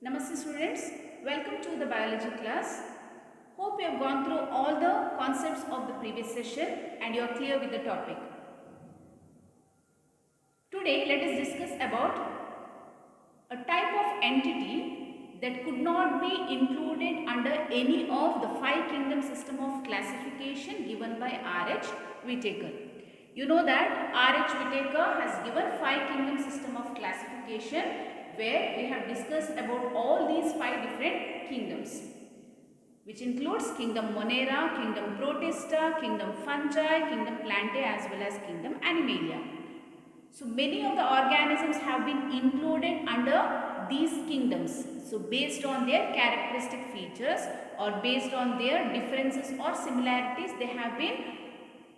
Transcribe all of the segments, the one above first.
Namaste students, welcome to the biology class. Hope you have gone through all the concepts of the previous session and you are clear with the topic. Today let us discuss about a type of entity that could not be included under any of the 5 kingdom system of classification given by R.H. Whittaker. You know that R.H. Whittaker has given 5 kingdom system of classification where we have discussed about all these 5 different kingdoms, which includes kingdom Monera, kingdom Protista, kingdom Fungi, kingdom Plantae as well as kingdom Animalia. So many of the organisms have been included under these kingdoms. So based on their characteristic features or based on their differences or similarities, they have been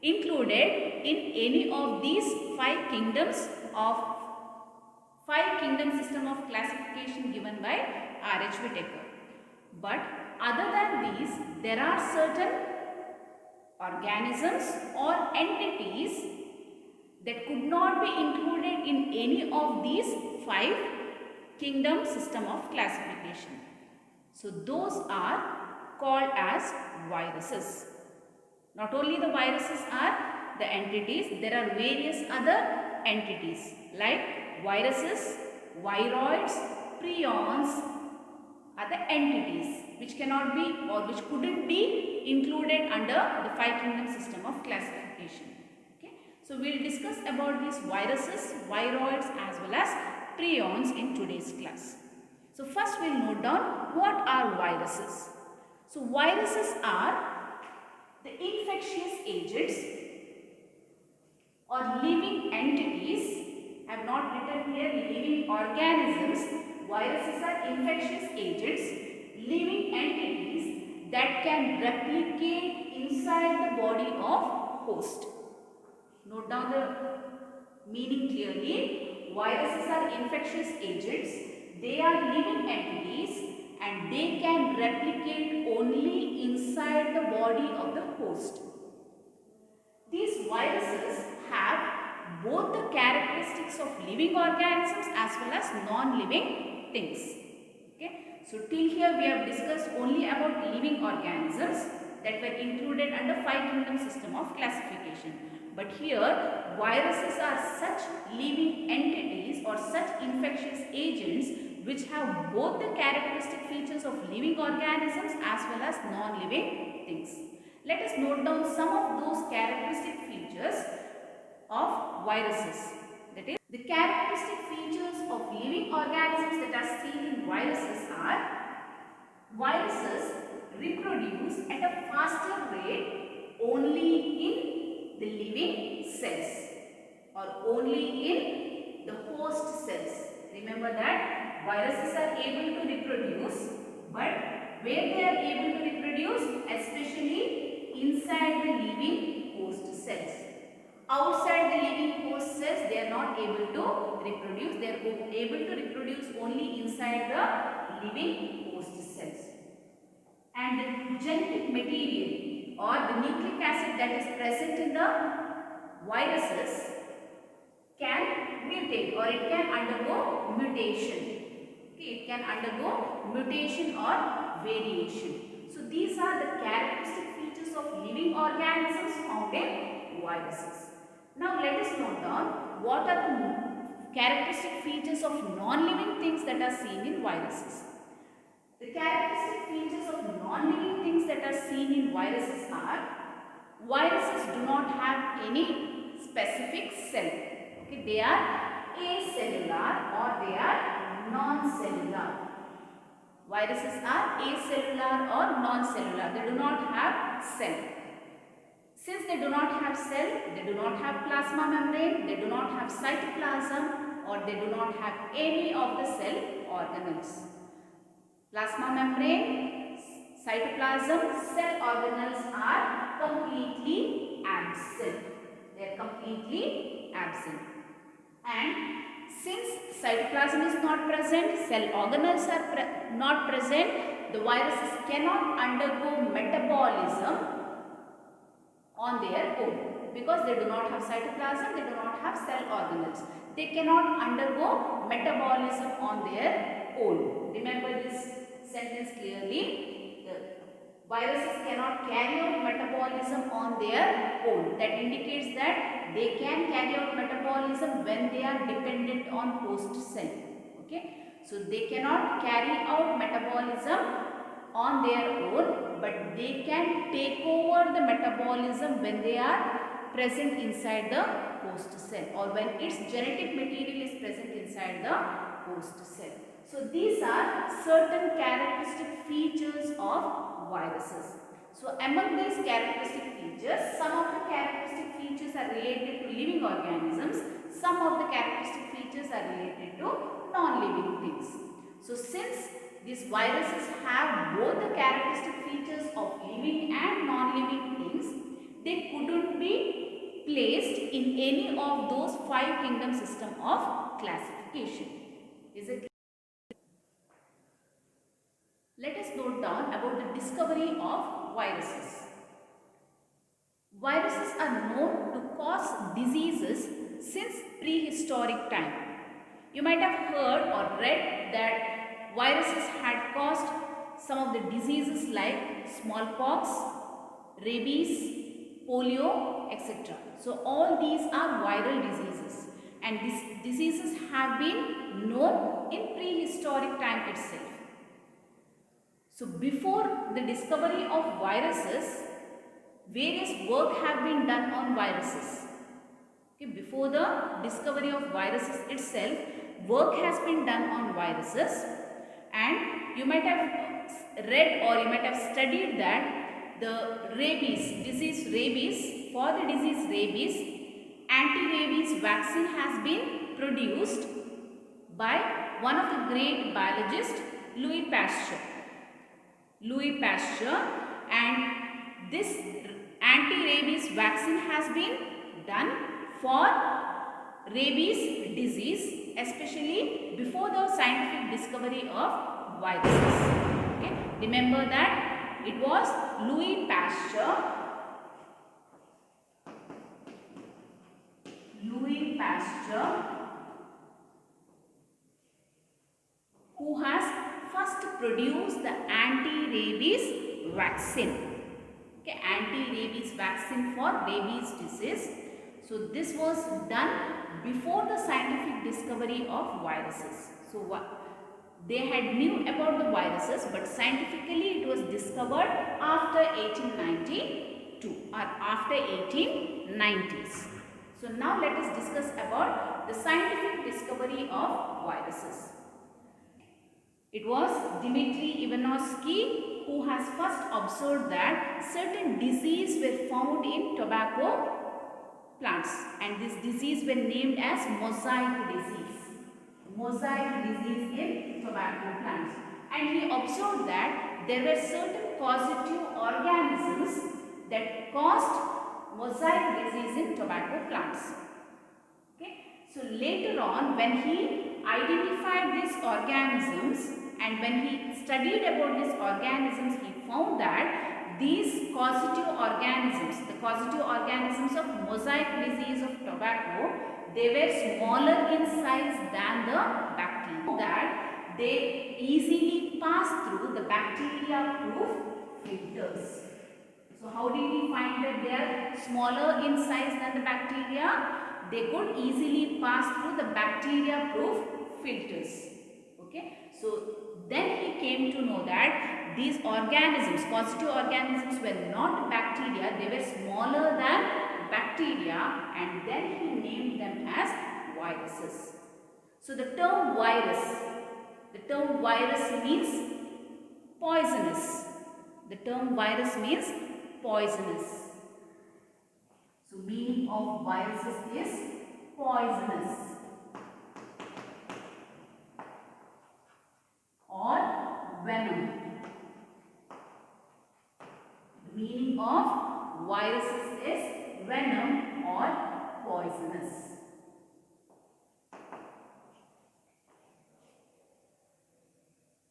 included in any of these 5 kingdoms of 5 kingdom system of classification given by R.H. Whittaker. But other than these, there are certain organisms or entities that could not be included in any of these 5 kingdom system of classification. So those are called as viruses. Not only the viruses are the entities, there are various other entities like viruses, viroids, prions are the entities which cannot be or which couldn't be included under the 5 kingdom system of classification. Okay. So we will discuss about these viruses, viroids as well as prions in today's class. So first we will note down what are viruses. So viruses are the infectious agents or living entities. I have not written here living organisms. Viruses are infectious agents, living entities that can replicate inside the body of host. Note down the meaning clearly. Viruses are infectious agents. They are living entities and they can replicate only inside the body of the host. These viruses have both the characteristics of living organisms as well as non-living things. Okay. So till here we have discussed only about living organisms that were included under 5 kingdom system of classification. But here viruses are such living entities or such infectious agents which have both the characteristic features of living organisms as well as non-living things. Let us note down some of those characteristic features of viruses. That is, the characteristic features of living organisms that are seen in viruses are: viruses reproduce at a faster rate only in the living cells or only in the host cells. Remember that viruses are able to reproduce, but where they are able to reproduce, especially inside the living host cells. Outside the living host cells, they are not able to reproduce. They are able to reproduce only inside the living host cells. And the genetic material or the nucleic acid that is present in the viruses can mutate or it can undergo mutation. Okay, it can undergo mutation or variation. So these are the characteristic features of living organisms found in viruses. Now let us note down what are the characteristic features of non-living things that are seen in viruses. The characteristic features of non-living things that are seen in viruses are: viruses do not have any specific cell. Okay, they are acellular or they are non-cellular. Viruses are acellular or non-cellular. They do not have cell. Since they do not have cell, they do not have plasma membrane, they do not have cytoplasm, or they do not have any of the cell organelles. Plasma membrane, cytoplasm, cell organelles are completely absent. They are completely absent. And since cytoplasm is not present, cell organelles are not present, the viruses cannot undergo metabolism on their own because they do not have cytoplasm, they do not have cell organelles. they cannot undergo metabolism on their own. Remember this sentence clearly. The viruses cannot carry out metabolism on their own. That indicates that they can carry out metabolism when they are dependent on host cell. Okay. So they cannot carry out metabolism on their own, but they can take over the metabolism when they are present inside the host cell, or when its genetic material is present inside the host cell. So these are certain characteristic features of viruses. So among these characteristic features, some of the characteristic features are related to living organisms, some of the characteristic features are related to non-living things. So since these viruses have both the characteristic features of living and non-living things, they couldn't be placed in any of those 5 kingdom system of classification. Is it? Let us note down about the discovery of viruses. Viruses are known to cause diseases since prehistoric time. You might have heard or read that viruses had caused some of the diseases like smallpox, rabies, polio, etc. So all these are viral diseases, and these diseases have been known in prehistoric time itself. So before the discovery of viruses, various work have been done on viruses. Okay, before the discovery of viruses itself, work has been done on viruses, and you might have read or you might have studied that the disease rabies, for the disease rabies, anti-rabies vaccine has been produced by one of the great biologists, Louis Pasteur. And this anti-rabies vaccine has been done for rabies disease, especially before the scientific discovery of viruses. Okay? Remember that it was Louis Pasteur who has first produced the anti-rabies vaccine. Okay, anti-rabies vaccine for rabies disease. So this was done before the scientific discovery of viruses. So they had knew about the viruses, but scientifically it was discovered after 1892 or after 1890s. So now let us discuss about the scientific discovery of viruses. It was Dmitry Ivanovsky who has first observed that certain diseases were found in tobacco plants, and this disease were named as mosaic disease. Mosaic disease in tobacco plants. And he observed that there were certain causative organisms that caused mosaic disease in tobacco plants. Okay. So later on, when he identified these organisms and when he studied about these organisms, he found that these causative organisms, the causative organisms of mosaic disease of tobacco, they were smaller in size than the bacteria, that they easily pass through the bacteria-proof filters. So how did he find that they are smaller in size than the bacteria? They could easily pass through the bacteria-proof filters. Okay. So then he came to know that these organisms, causative organisms, were not bacteria, they were smaller than bacteria, and then he named them as viruses. So the term virus means poisonous. The term virus means poisonous. So meaning of viruses is poisonous or venom. The meaning of viruses is venom or poisonous.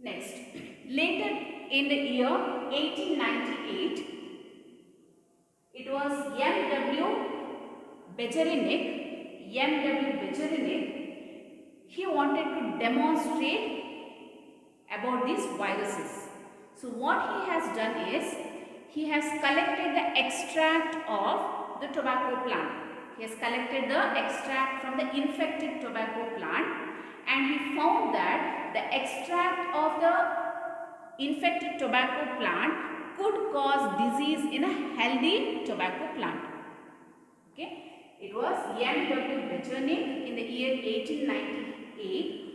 Next, later in the year 1898, it was M.W. Bejerinic Becherinek, he wanted to demonstrate about these viruses. So what he has done is, he has collected the extract of the tobacco plant. He has collected the extract from the infected tobacco plant, and he found that the extract of the infected tobacco plant could cause disease in a healthy tobacco plant. Okay. It was Jan W. Becherinek in the year 1898.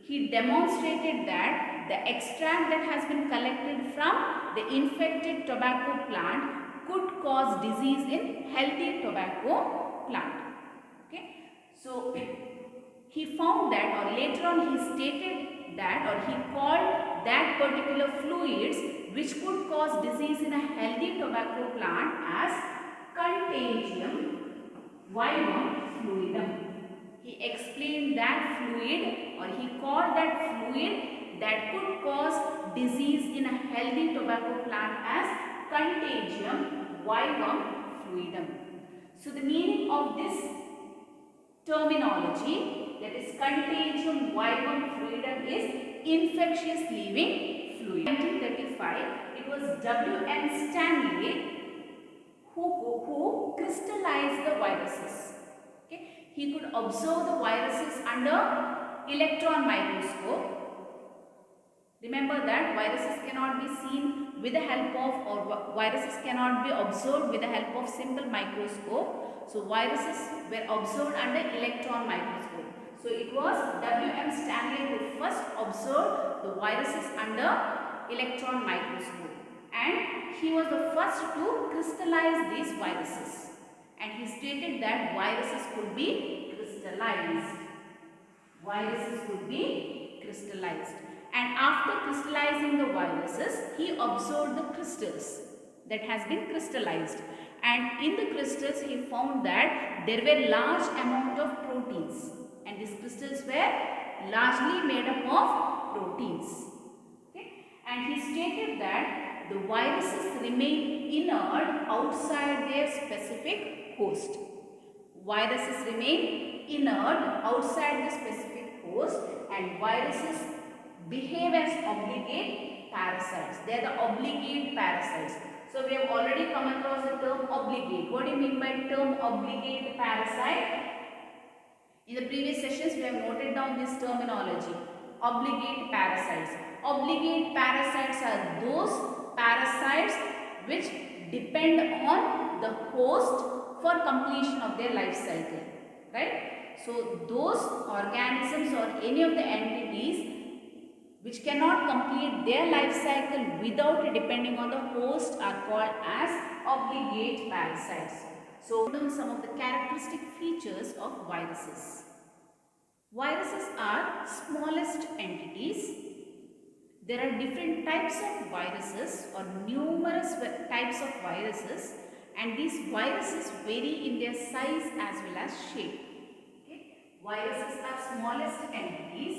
He demonstrated that the extract that has been collected from the infected tobacco plant could cause disease in healthy tobacco plant. Okay. So he found that, or later on he stated that, or he called that particular fluids which could cause disease in a healthy tobacco plant as contagium vivum fluidum. He explained that fluid, or he called that fluid that could cause disease in a healthy tobacco plant as contagium vivum fluidum. So the meaning of this terminology, that is contagium vivum fluidum, is infectious living fluid. In 1935, it was W.M. Stanley who crystallized the viruses. Okay. He could observe the viruses under electron microscope. Remember that viruses cannot be seen with the help of, or viruses cannot be observed with the help of simple microscope. So viruses were observed under electron microscope. So it was W.M. Stanley who first observed the viruses under electron microscope, and he was the first to crystallize these viruses, and he stated that viruses could be crystallized. Viruses could be crystallized, and after crystallizing the viruses, he observed the crystals that has been crystallized, and in the crystals he found that there were large amount of proteins, and these crystals were largely made up of proteins. And he stated that the viruses remain inert outside their specific host. Viruses remain inert outside the specific host, and viruses behave as obligate parasites. They are the obligate parasites. So we have already come across the term obligate. What do you mean by term obligate parasite? In the previous sessions we have noted down this terminology, obligate parasites. Obligate parasites are those parasites which depend on the host for completion of their life cycle, right? So those organisms or any of the entities which cannot complete their life cycle without depending on the host are called as obligate parasites. So some of the characteristic features of viruses. Viruses are smallest entities. There are different types of viruses, or numerous types of viruses, and these viruses vary in their size as well as shape. Okay? Viruses are smallest entities.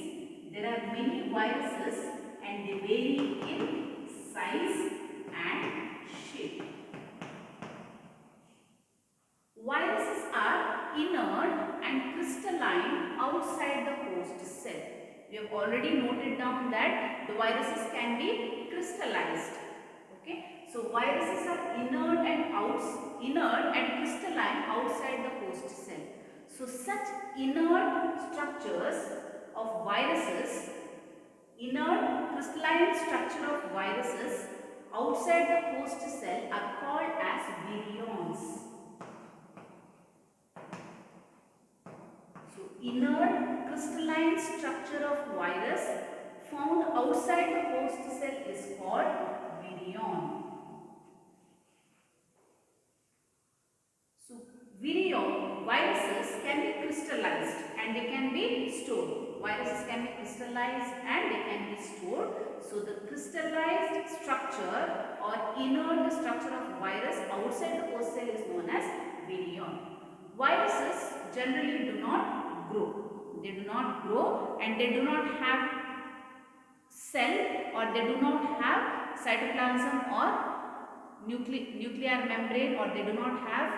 There are many viruses and they vary in size and shape. Viruses are inert and crystalline outside the host cell. We have already noted down that the viruses can be crystallized. Okay, so viruses are inert and crystalline outside the host cell. So such inert structures of viruses, inert crystalline structure of viruses outside the host cell are called as virions. So inert crystalline structure of virus found outside the host cell is called virion. So virion, viruses can be crystallized and they can be stored. Viruses can be crystallized and they can be stored. So the crystallized structure or inert structure of virus outside the host cell is known as virion. Viruses generally do not grow. They do not grow and they do not have cell, or they do not have cytoplasm or nuclear membrane, or they do not have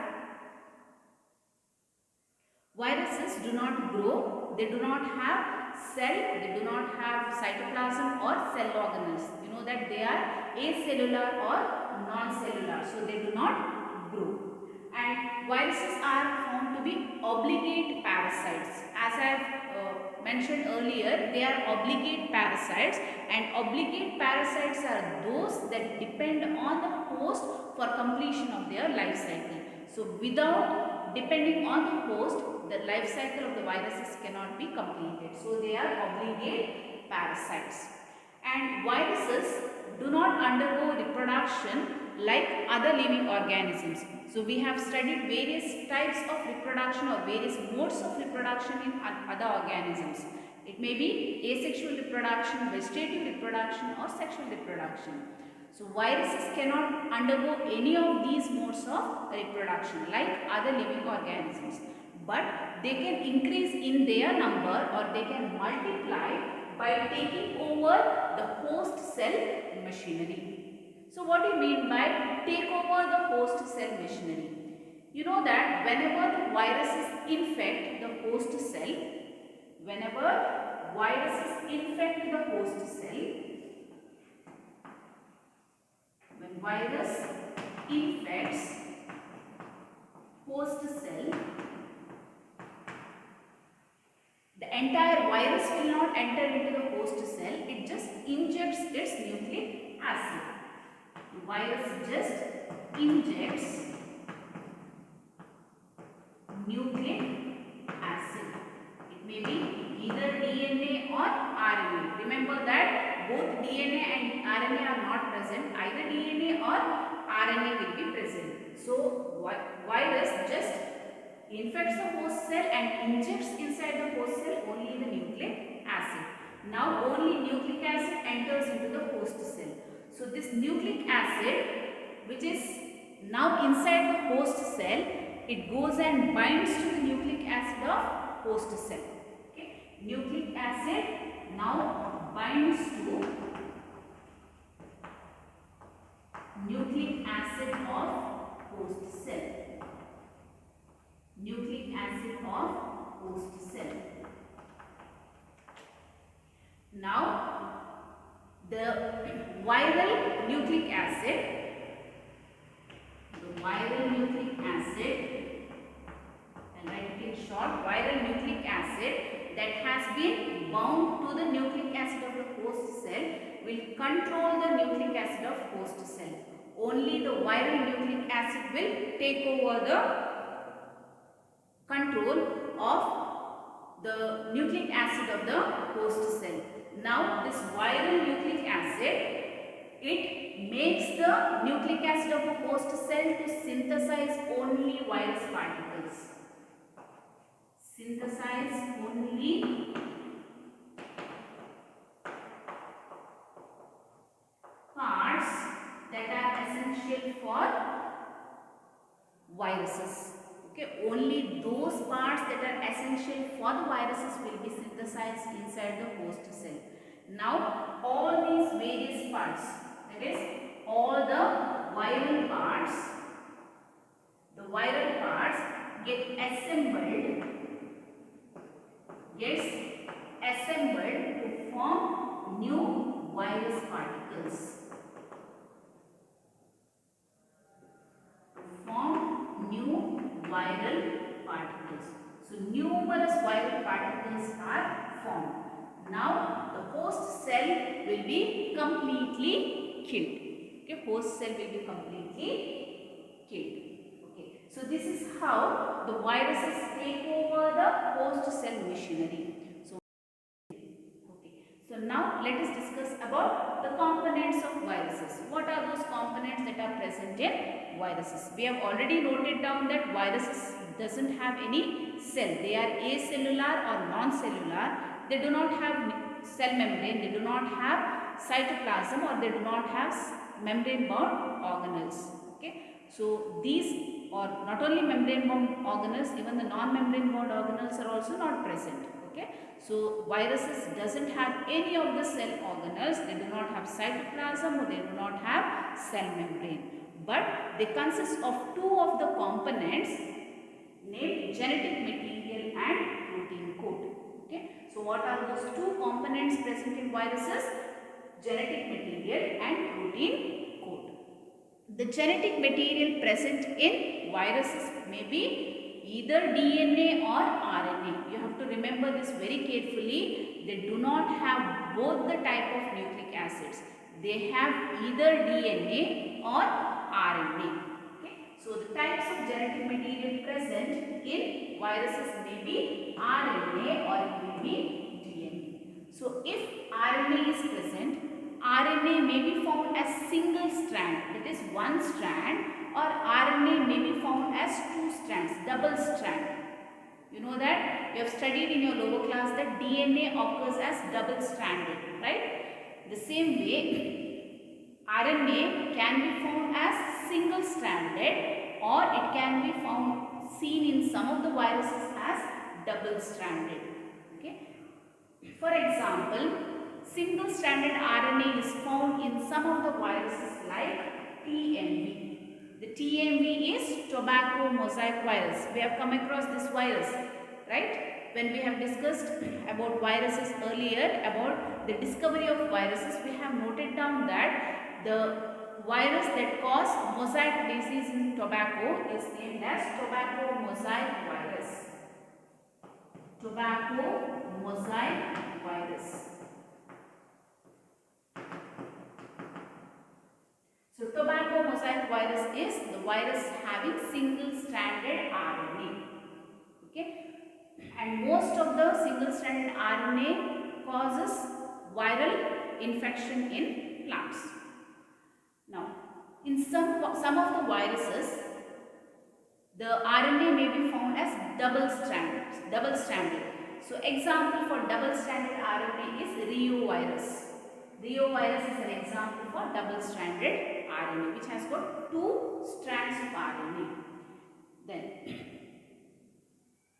Viruses do not grow, they do not have cell, they do not have cytoplasm or cell organelles. You know that they are acellular or non-cellular, so they do not grow. And viruses are found to be obligate parasites. As I have mentioned earlier, they are obligate parasites, and obligate parasites are those that depend on the host for completion of their life cycle. So without depending on the host, the life cycle of the viruses cannot be completed. So they are obligate parasites. And viruses do not undergo reproduction like other living organisms. So we have studied various types of reproduction or various modes of reproduction in other organisms. It may be asexual reproduction, vegetative reproduction or sexual reproduction. So viruses cannot undergo any of these modes of reproduction like other living organisms. But they can increase in their number or they can multiply by taking over the host cell machinery. So what do you mean by take over the host cell machinery? You know that whenever the viruses infect the host cell, whenever viruses infect the host cell, when virus infects host cell, the entire virus will not enter into the host cell, it just injects its nucleic acid. The virus just injects nucleic acid. It may be either DNA or RNA. Remember that both DNA and RNA are not present, either DNA or RNA will be present. So virus just infects the host cell and injects inside the host cell only the nucleic acid. Now only nucleic acid enters into the host cell. So this nucleic acid, which is now inside the host cell, it goes and binds to the nucleic acid of host cell. Okay? Nucleic acid now binds to nucleic acid of host cell. Nucleic acid of host cell. Now the viral nucleic acid, and write it in short, viral nucleic acid that has been bound to the nucleic acid of the host cell will control the nucleic acid of host cell. Only the viral nucleic acid will take over the control of the nucleic acid of the host cell. Now this viral nucleic acid, it makes the nucleic acid of the host cell to synthesize only virus particles. Synthesize only parts that are essential for viruses. Okay, only those parts that are essential for the viruses will be synthesized inside the host cell. Now all these various parts, that is all the viral parts get assembled to form new virus particles. Viral particles. So numerous viral particles are formed. Now the host cell will be completely killed. Okay, host cell will be completely killed. Okay, so this is how the viruses take over the host cell machinery. So now let us discuss about the components of viruses. What are those components that are present in viruses? We have already noted down that viruses doesn't have any cell. They are acellular or non-cellular. They do not have cell membrane. They do not have cytoplasm, or they do not have membrane bound organelles. Okay. So these are not only membrane bound organelles, even the non-membrane bound organelles are also not present. Okay. So viruses doesn't have any of the cell organelles. They do not have cytoplasm, or they do not have cell membrane. But they consist of two of the components named genetic material and protein coat. Okay, so what are those two components present in viruses? Genetic material and protein coat. The genetic material present in viruses may be either DNA or RNA. You have to remember this very carefully. They do not have both the type of nucleic acids. They have either DNA or RNA. Okay. So the types of genetic material present in viruses may be RNA or it may be DNA. So if RNA is present, RNA may be found as single strand, that is one strand, or RNA may be found as two strands, double strand. You know that you have studied in your lower class that DNA occurs as double stranded, right? The same way, RNA can be found as single stranded, or it can be found seen in some of the viruses as double stranded. Okay. For example, single-stranded RNA is found in some of the viruses like TMV. The TMV is tobacco mosaic virus. We have come across this virus, right? When we have discussed about viruses earlier, about the discovery of viruses, we have noted down that the virus that causes mosaic disease in tobacco is named as tobacco mosaic virus. Tobacco mosaic virus. So tobacco mosaic virus is the virus having single-stranded RNA. Okay, and most of the single-stranded RNA causes viral infection in plants. Now, in some of the viruses, the RNA may be found as double-stranded. So, example for double-stranded RNA is reovirus. Reovirus is an example for double-stranded RNA, which has got two strands of RNA. Then,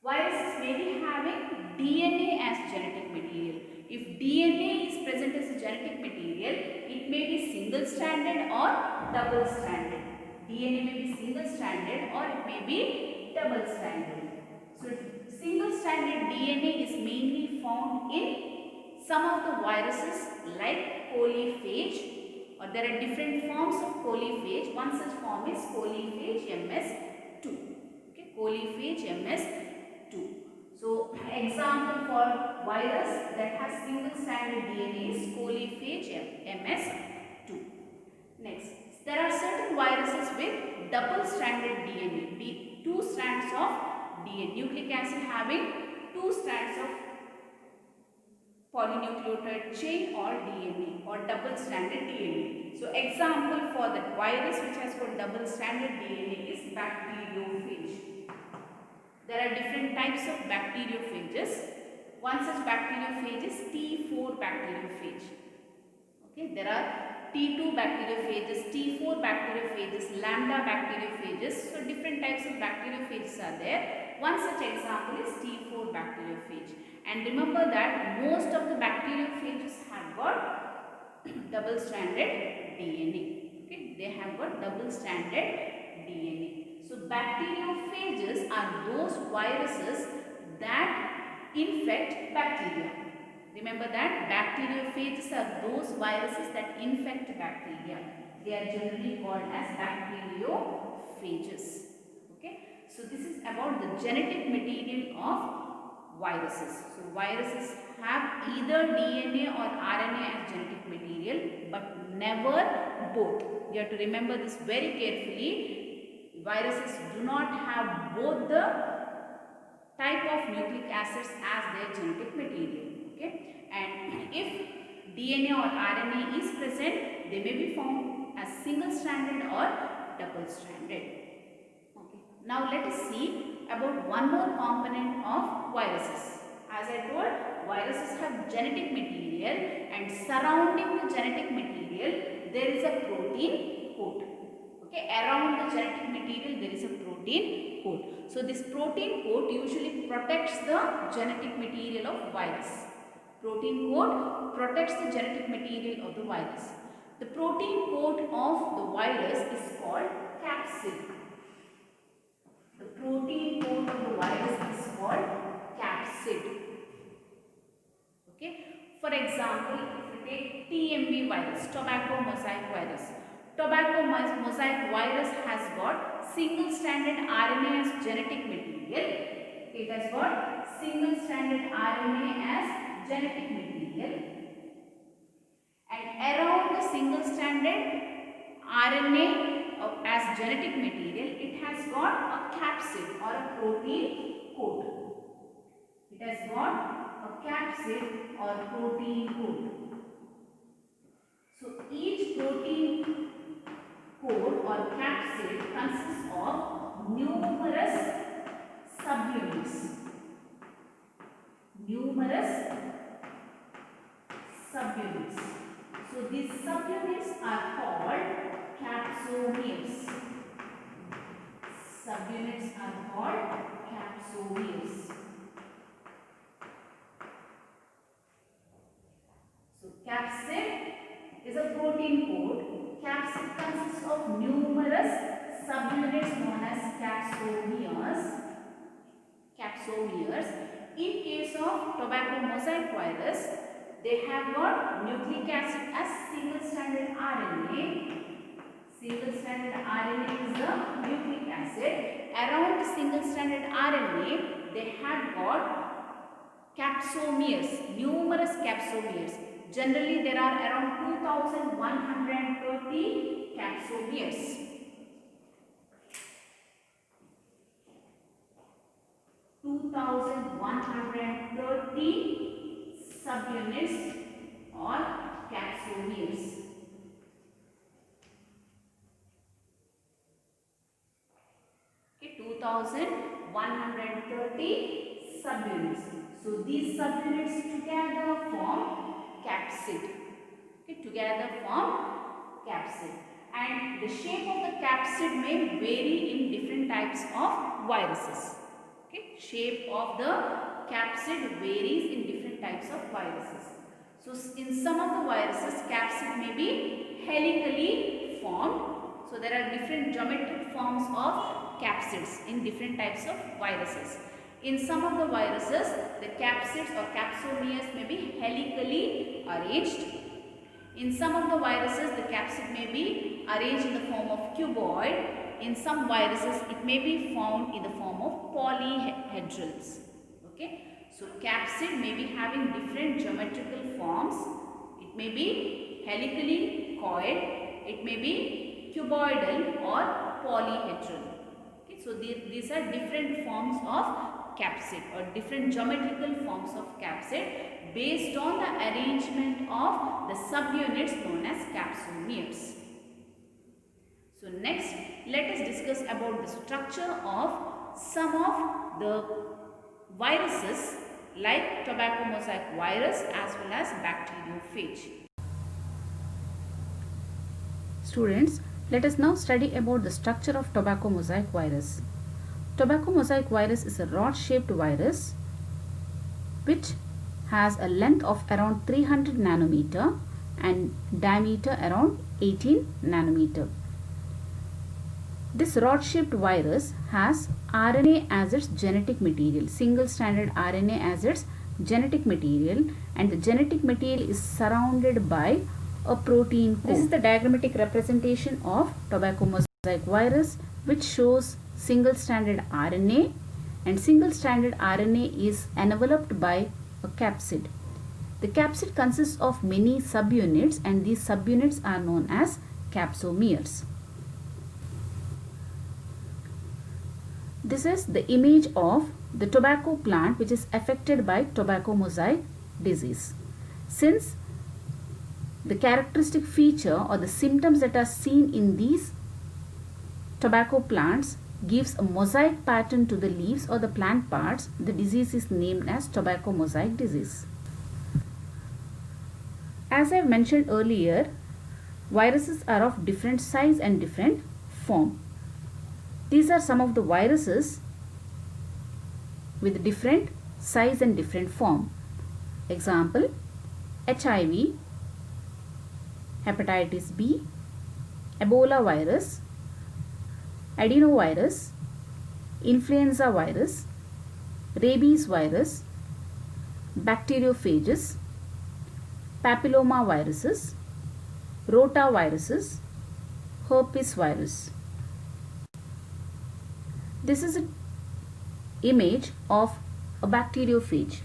viruses may be having DNA as genetic material. If DNA is present as a genetic material, it may be single-stranded or double-stranded. DNA may be single-stranded or it may be double-stranded. So, single-stranded DNA is mainly found in some of the viruses like coliphage, or there are different forms of coliphage. One such form is coliphage MS2. Okay, coliphage MS2. So, example for virus that has single-stranded DNA is coliphage MS2. Next, there are certain viruses with double-stranded DNA, two strands of DNA, nucleic acid having two strands of polynucleotide chain or DNA or double-stranded DNA. So, example for that virus which has got double-stranded DNA is bacteriophage. There are different types of bacteriophages. One such bacteriophage is T4 bacteriophage. Okay, there are T2 bacteriophages, T4 bacteriophages, lambda bacteriophages. So, different types of bacteriophages are there. One such example is T4 bacteriophage. And remember that most of the bacteriophages have got double-stranded DNA. Okay, they have got double-stranded DNA. So, bacteriophages are those viruses that infect bacteria. Remember that bacteriophages are those viruses that infect bacteria. They are generally called as bacteriophages. Okay. So, this is about the genetic material of viruses. So, viruses have either DNA or RNA as genetic material, but never both. You have to remember this very carefully. Viruses do not have both the type of nucleic acids as their genetic material. Okay, and if DNA or RNA is present, they may be found as single-stranded or double-stranded. Okay, now let us see about one more component of viruses. As I told, viruses have genetic material, and surrounding the genetic material there is a protein coat. Okay, around the genetic material there is a protein coat. So, this protein coat usually protects the genetic material of virus. Protein coat protects the genetic material of the virus. The protein coat of the virus is called capsid. The The protein coat of the virus is called capsid. Okay. For example, if you take TMV virus, tobacco mosaic virus. Tobacco mosaic virus has got single-stranded RNA as genetic material. It has got single-stranded RNA as genetic material. And around the single-stranded RNA as genetic material, it has got a capsid or a protein coat. It has got a capsid or protein coat. So each protein coat or capsid consists of numerous subunits. So these subunits are called capsomeres. So capsid is a protein coat. Capsid consists of numerous subunits known as capsomeres. In case of tobacco mosaic virus, they have got nucleic acid as single-stranded RNA. Single-stranded RNA is the nucleic acid. Around the single-stranded RNA, they have got capsomeres, numerous capsomeres. Generally, there are around 2130 capsomeres. 2130 subunits or capsomeres. Okay, 2130 subunits. So these subunits together form capsid. Okay, together form capsid. And the shape of the capsid may vary in different types of viruses. Okay, shape of the capsid varies in different types of viruses. So in some of the viruses, capsid may be helically formed. So there are different geometric forms of capsids in different types of viruses. In some of the viruses, the capsids or capsomeres may be helically arranged. In some of the viruses, the capsid may be arranged in the form of cuboid. In some viruses, it may be found in the form of polyhedrals. Okay, so capsid may be having different geometrical forms. It may be helically coiled. It may be cuboidal or polyhedral. Okay, so these are different forms of capsid or different geometrical forms of capsid based on the arrangement of the subunits known as capsomeres. So next, let us discuss about the structure of some of the viruses like tobacco mosaic virus as well as bacteriophage. Students, let us now study about the structure of tobacco mosaic virus. Tobacco mosaic virus is a rod-shaped virus which has a length of around 300 nanometer and diameter around 18 nanometer. This rod-shaped virus has RNA as its genetic material, single-stranded RNA as its genetic material, and the genetic material is surrounded by a protein coat. This is the diagrammatic representation of tobacco mosaic virus, which shows single-stranded RNA, and single-stranded RNA is enveloped by a capsid. The capsid consists of many subunits, and these subunits are known as capsomeres. This is the image of the tobacco plant which is affected by tobacco mosaic disease. Since the characteristic feature or the symptoms that are seen in these tobacco plants gives a mosaic pattern to the leaves or the plant parts, the disease is named as tobacco mosaic disease. As I have mentioned earlier, viruses are of different size and different form. These are some of the viruses with different size and different form. Example, HIV, hepatitis B, Ebola virus, adenovirus, influenza virus, rabies virus, bacteriophages, papilloma viruses, rotaviruses, herpes virus. This is an image of a bacteriophage.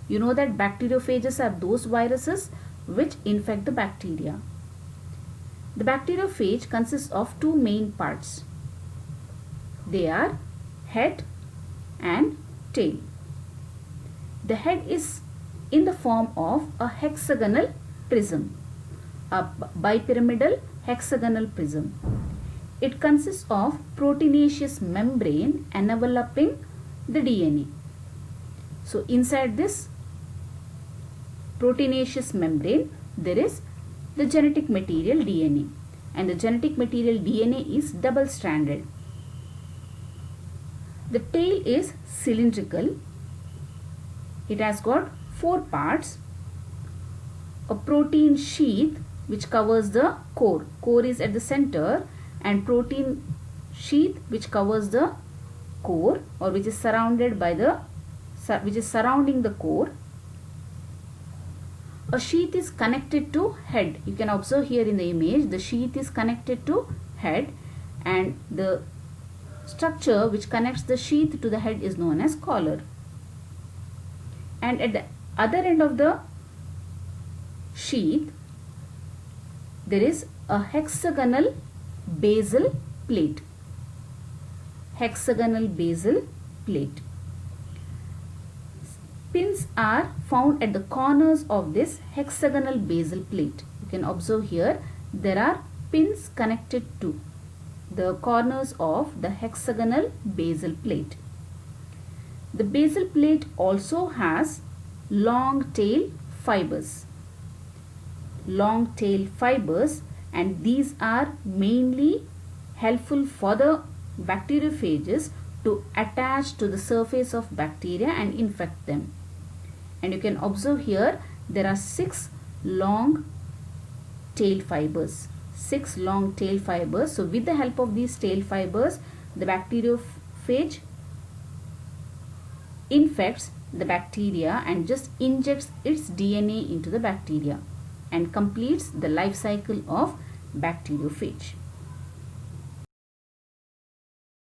You know that bacteriophages are those viruses which infect the bacteria. The bacteriophage consists of two main parts. They are head and tail. The head is in the form of a hexagonal prism, a bipyramidal hexagonal prism. It consists of proteinaceous membrane enveloping the DNA. So inside this proteinaceous membrane there is the genetic material DNA, and the genetic material DNA is double stranded. The tail is cylindrical. It has got four parts. A protein sheath which covers the core. Core is at the center, and protein sheath which covers the core, or which is surrounded by the surrounding the core. A sheath is connected to head. You can observe here in the image, the sheath is connected to head, and the structure which connects the sheath to the head is known as collar. And at the other end of the sheath there is a hexagonal basal plate. Hexagonal basal plate. Pins are found at the corners of this hexagonal basal plate. You can observe here there are pins connected to the corners of the hexagonal basal plate. The basal plate also has long tail fibers. Long tail fibers, and these are mainly helpful for the bacteriophages to attach to the surface of bacteria and infect them. And you can observe here there are 6 long tail fibers. 6 long tail fibers. So with the help of these tail fibers, the bacteriophage infects the bacteria and just injects its DNA into the bacteria and completes the life cycle of bacteriophage.